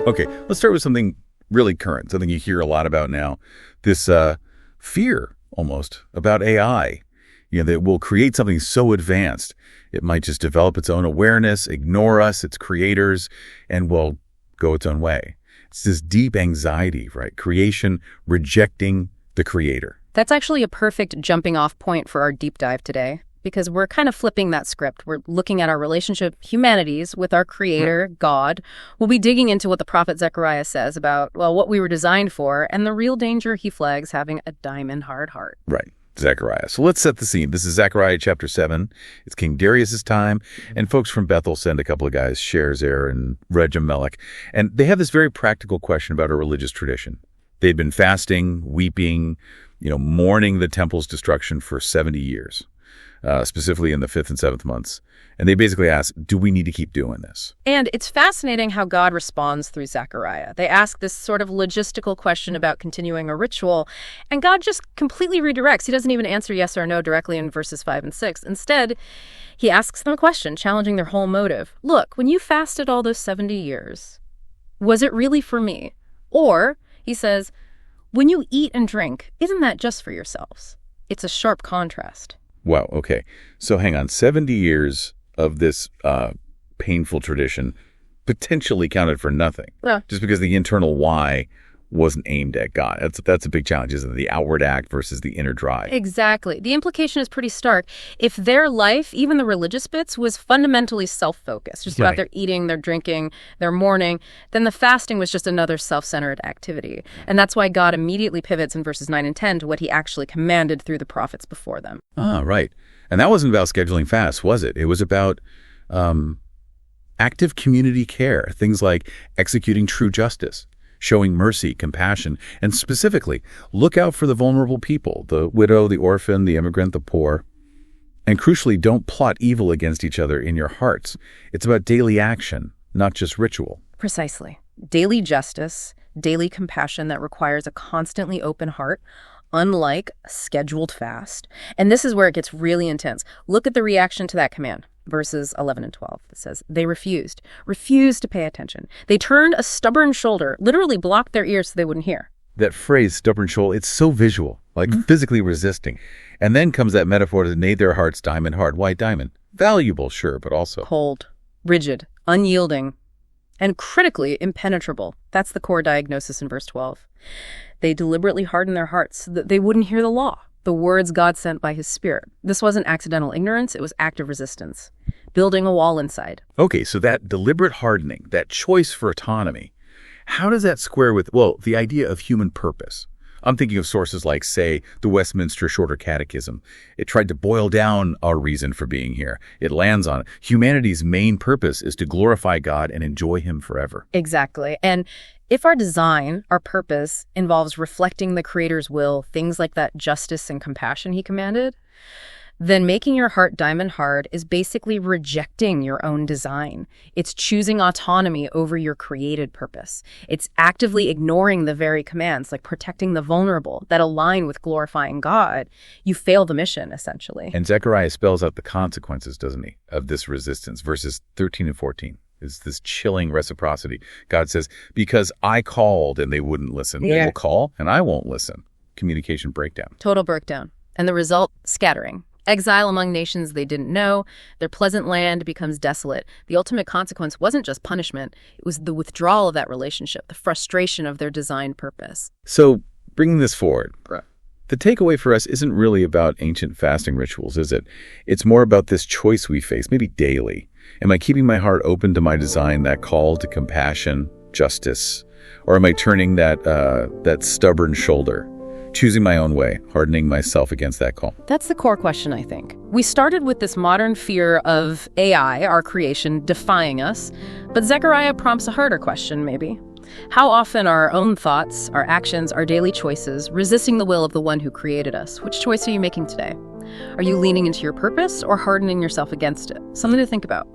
Okay, let's start with something really current, something you hear a lot about now, this fear almost about AI. That will create something so advanced, it might just develop its own awareness, ignore us, its creators, and will go its own way. It's this deep anxiety, right? Creation rejecting the creator. That's actually a perfect jumping off point for our deep dive today, because we're kind of flipping that script. We're looking at our relationship, humanities, with our creator, God. We'll be digging into what the prophet Zechariah says about, well, what we were designed for, and the real danger he flags having a diamond hard heart. Right. Zechariah. So let's set the scene. This is Zechariah chapter 7. It's King Darius's time, and folks from Bethel send a couple of guys, Sherezer and Regemelech, and they have this very practical question about a religious tradition. They'd been fasting, weeping, mourning the temple's destruction for 70 years, specifically in the 5th and 7th months. And they basically ask, do we need to keep doing this? And it's fascinating how God responds through Zechariah. They ask this sort of logistical question about continuing a ritual, and God just completely redirects. He doesn't even answer yes or no directly in verses 5 and 6. Instead, he asks them a question, challenging their whole motive. Look, when you fasted all those 70 years, was it really for me? Or, he says, when you eat and drink, isn't that just for yourselves? It's a sharp contrast. Wow, okay. So hang on, 70 years of this painful tradition potentially counted for nothing. Yeah. Just because the internal why wasn't aimed at God. That's a big challenge, isn't it? The outward act versus the inner drive. Exactly. The implication is pretty stark. If their life, even the religious bits, was fundamentally self-focused, just about their eating, their drinking, their mourning, then the fasting was just another self-centered activity. And that's why God immediately pivots in verses 9 and 10 to what he actually commanded through the prophets before them. Ah, right. And that wasn't about scheduling fasts, was it? It was about active community care, things like executing true justice, showing mercy, compassion, and specifically, look out for the vulnerable people, the widow, the orphan, the immigrant, the poor. And crucially, don't plot evil against each other in your hearts. It's about daily action, not just ritual. Precisely. Daily justice, daily compassion that requires a constantly open heart, unlike a scheduled fast. And this is where it gets really intense. Look at the reaction to that command. Verses 11 and 12. It says, they refused to pay attention. They turned a stubborn shoulder, literally blocked their ears so they wouldn't hear. That phrase, stubborn shoulder, it's so visual, like physically resisting. And then comes that metaphor that made their hearts diamond hard. Why diamond? Valuable, sure, but also cold, rigid, unyielding, and critically impenetrable. That's the core diagnosis in verse 12. They deliberately hardened their hearts so that they wouldn't hear the law, the words God sent by his Spirit. This wasn't accidental ignorance, it was active resistance, building a wall inside. Okay, so that deliberate hardening, that choice for autonomy, how does that square with, the idea of human purpose? I'm thinking of sources like, say, the Westminster Shorter Catechism. It tried to boil down our reason for being here. It lands on it. Humanity's main purpose is to glorify God and enjoy him forever. Exactly. And if our design, our purpose, involves reflecting the Creator's will, things like that justice and compassion he commanded, then making your heart diamond hard is basically rejecting your own design. It's choosing autonomy over your created purpose. It's actively ignoring the very commands, like protecting the vulnerable, that align with glorifying God. You fail the mission, essentially. And Zechariah spells out the consequences, doesn't he, of this resistance. Verses 13 and 14. Is this chilling reciprocity. God says, because I called and they wouldn't listen. They will call and I won't listen. Communication breakdown. Total breakdown. And the result, scattering. Exile among nations they didn't know. Their pleasant land becomes desolate. The ultimate consequence wasn't just punishment. It was the withdrawal of that relationship, the frustration of their designed purpose. So bringing this forward, the takeaway for us isn't really about ancient fasting rituals, is it? It's more about this choice we face, maybe daily. Am I keeping my heart open to my design, that call to compassion, justice? Or am I turning that stubborn shoulder, choosing my own way, hardening myself against that call? That's the core question, I think. We started with this modern fear of AI, our creation, defying us. But Zechariah prompts a harder question, maybe. How often are our own thoughts, our actions, our daily choices resisting the will of the one who created us? Which choice are you making today? Are you leaning into your purpose or hardening yourself against it? Something to think about.